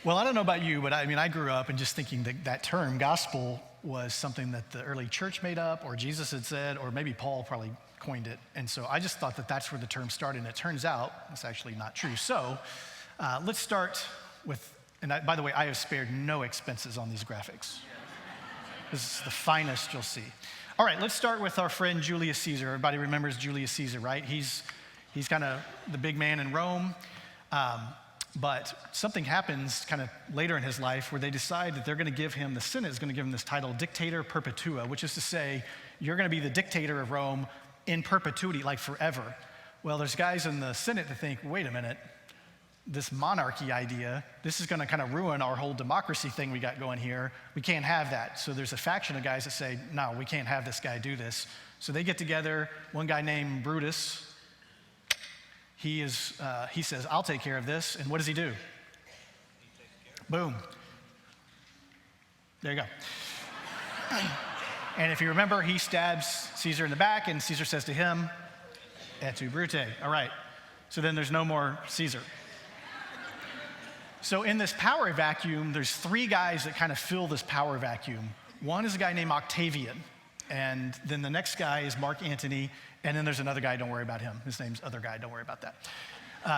Well, I don't know about you, but I mean, I grew up and just thinking that that term, gospel, was something that the early church made up, or Jesus had said, or maybe Paul probably coined it. And so I just thought that that's where the term started, and it turns out it's actually not true. So let's start with, by the way, I have spared no expenses on these graphics. This is the finest you'll see. All right, let's start with our friend Julius Caesar. Everybody remembers Julius Caesar, right? He's kind of the big man in Rome. But something happens kind of later in his life where they decide that they're going to give him, the Senate is going to give him this title, Dictator Perpetua, which is to say, you're going to be the dictator of Rome in perpetuity, like forever. Well, there's guys in the Senate that think, wait a minute, this monarchy idea, this is going to kind of ruin our whole democracy thing we got going here. We can't have that. So there's a faction of guys that say, no, we can't have this guy do this. So they get together, one guy named Brutus. He says, I'll take care of this. And what does he do? Boom. There you go. And if you remember, he stabs Caesar in the back, and Caesar says to him, et tu, Brute. All right. So then there's no more Caesar. So in this power vacuum, there's three guys that kind of fill this power vacuum. One is a guy named Octavian, and then the next guy is Mark Antony, and then there's another guy, don't worry about him. His name's Other Guy, don't worry about that.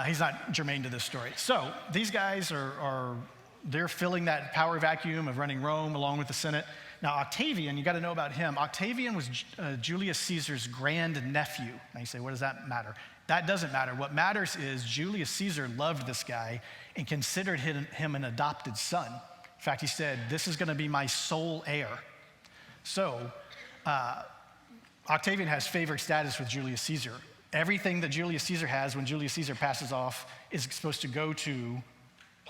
He's not germane to this story. So these guys they're filling that power vacuum of running Rome along with the Senate. Now Octavian, you got to know about him. Octavian was Julius Caesar's grandnephew. Now you say, what does that matter? That doesn't matter. What matters is Julius Caesar loved this guy and considered him an adopted son. In fact, he said, this is going to be my sole heir. So Octavian has favored status with Julius Caesar. Everything that Julius Caesar has when Julius Caesar passes off is supposed to go to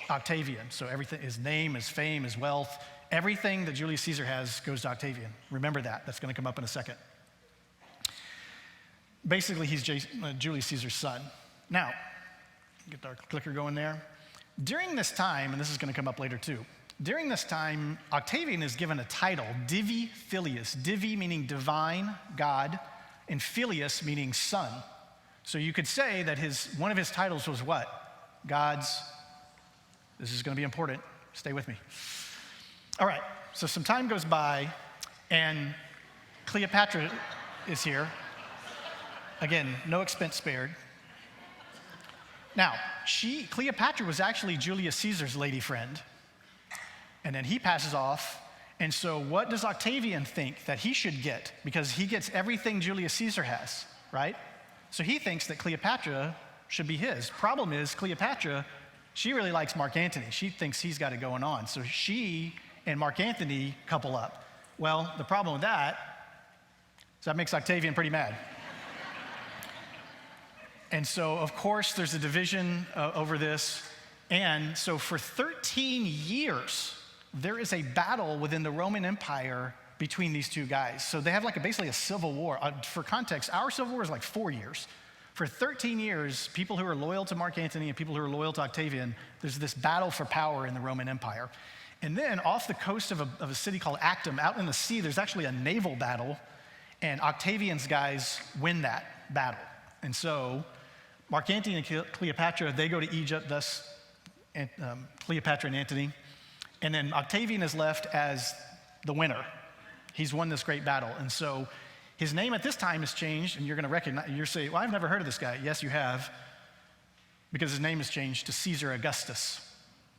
Octavian. So everything, his name, his fame, his wealth, everything that Julius Caesar has goes to Octavian. Remember that. That's going to come up in a second. Basically, he's Julius Caesar's son. Now, get our clicker going there. During this time, and this is going to come up later too, during this time, Octavian is given a title, Divi Filius. Divi meaning divine, God, and Filius meaning son. So you could say that one of his titles was what? God's, this is going to be important, stay with me. All right, so some time goes by, and Cleopatra is here. Again, no expense spared. Now, Cleopatra was actually Julius Caesar's lady friend. And then he passes off, and so what does Octavian think that he should get? Because he gets everything Julius Caesar has, right? So he thinks that Cleopatra should be his. Problem is, Cleopatra, she really likes Mark Antony. She thinks he's got it going on. So she and Mark Antony couple up. Well, the problem with that is that makes Octavian pretty mad. And so, of course, there's a division over this. And so for 13 years, there is a battle within the Roman Empire between these two guys. So they have basically a civil war. For context, our civil war is like 4 years. For 13 years, people who are loyal to Mark Antony and people who are loyal to Octavian, there's this battle for power in the Roman Empire. And then off the coast of a city called Actium, out in the sea, there's actually a naval battle, and Octavian's guys win that battle. And so Mark Antony and Cleopatra, they go to Egypt, thus Cleopatra and Antony. And then Octavian is left as the winner. He's won this great battle. And so his name at this time has changed, and you're going to recognize, you're saying, well, I've never heard of this guy. Yes, you have, because his name has changed to Caesar Augustus.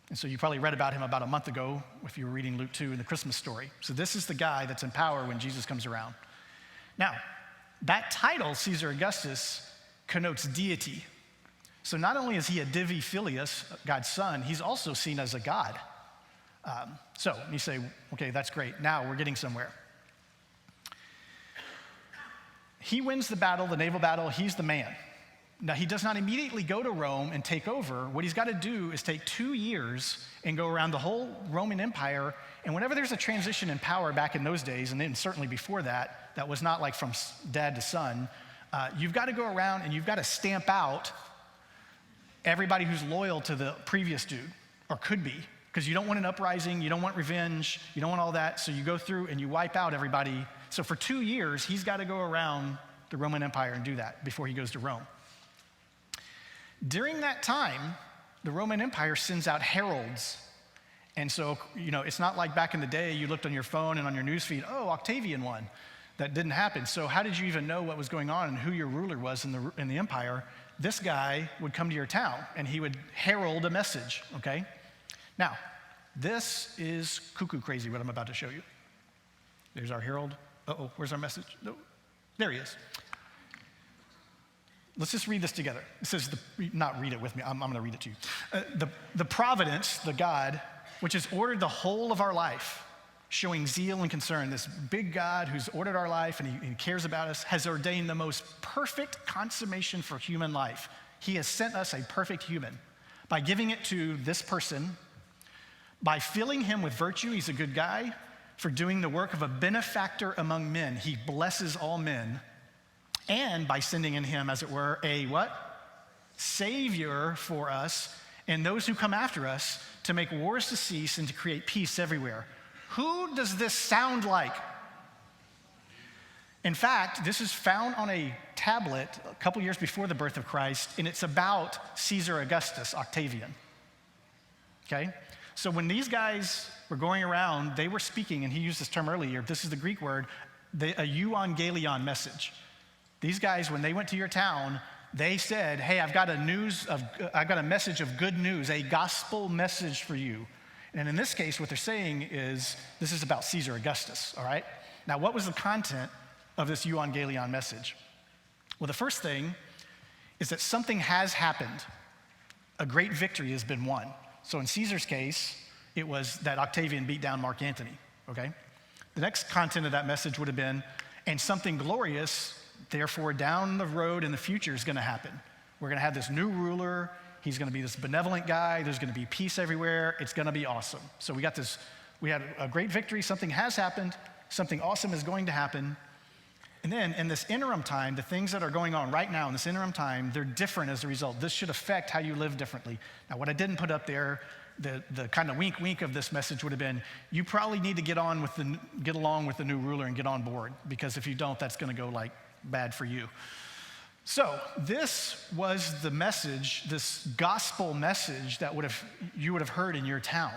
And so you probably read about him about a month ago if you were reading Luke 2 in the Christmas story. So this is the guy that's in power when Jesus comes around. Now, that title, Caesar Augustus, connotes deity. So not only is he a Divi Filius, God's son, he's also seen as a god. So you say, okay, that's great. Now we're getting somewhere. He wins the battle, the naval battle, he's the man. Now he does not immediately go to Rome and take over. What he's got to do is take 2 years and go around the whole Roman Empire. And whenever there's a transition in power back in those days, and then certainly before that, that was not like from dad to son, you've got to go around and you've got to stamp out everybody who's loyal to the previous dude, or could be, because you don't want an uprising, you don't want revenge, you don't want all that, so you go through and you wipe out everybody. So for 2 years, he's got to go around the Roman Empire and do that before he goes to Rome. During that time, the Roman Empire sends out heralds And so, it's not like back in the day you looked on your phone and on your newsfeed, oh, Octavian won. That didn't happen. So how did you even know what was going on and who your ruler was in the empire? This guy would come to your town and he would herald a message, okay? Now, this is cuckoo crazy what I'm about to show you. There's our herald. Uh-oh, where's our message? No, there he is. Let's just read this together. It says, not read it with me, I'm going to read it to you. The providence, the God, which has ordered the whole of our life, showing zeal and concern, this big God who's ordered our life and he cares about us, has ordained the most perfect consummation for human life. He has sent us a perfect human by giving it to this person, by filling him with virtue, he's a good guy, for doing the work of a benefactor among men. He blesses all men. And by sending in him, as it were, a what? Savior for us and those who come after us to make wars to cease and to create peace everywhere. Who does this sound like? In fact, this is found on a tablet a couple years before the birth of Christ, and it's about Caesar Augustus, Octavian. Okay? So when these guys were going around, they were speaking, and he used this term earlier, this is the Greek word, a euangelion message. These guys, when they went to your town, they said, hey, I've got a message of good news, a gospel message for you. And in this case, what they're saying is, this is about Caesar Augustus, all right? Now, what was the content of this euangelion message? Well, the first thing is that something has happened. A great victory has been won. So in Caesar's case, it was that Octavian beat down Mark Antony, okay? The next content of that message would have been, and something glorious, therefore, down the road in the future is going to happen. We're going to have this new ruler. He's going to be this benevolent guy. There's going to be peace everywhere. It's going to be awesome. So we had a great victory. Something has happened. Something awesome is going to happen. And then in this interim time, the things that are going on right now in this interim time, they're different as a result. This should affect how you live differently. Now, what I didn't put up there, the kind of wink of this message would have been, you probably need to get along with the new ruler and get on board, because if you don't, that's going to go like bad for you. So this was the message, this gospel message that you would have heard in your town.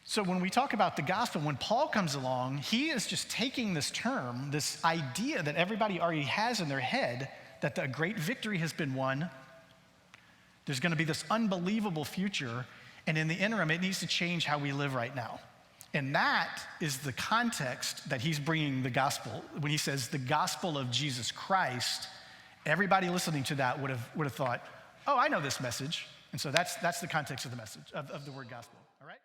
So when we talk about the gospel, when Paul comes along, he is just taking this term, this idea that everybody already has in their head, that a great victory has been won. There's going to be this unbelievable future, and in the interim, it needs to change how we live right now. And that is the context that he's bringing the gospel. When he says the gospel of Jesus Christ, everybody listening to that would have thought, oh, I know this message. And so that's the context of the message, of the word gospel. All right?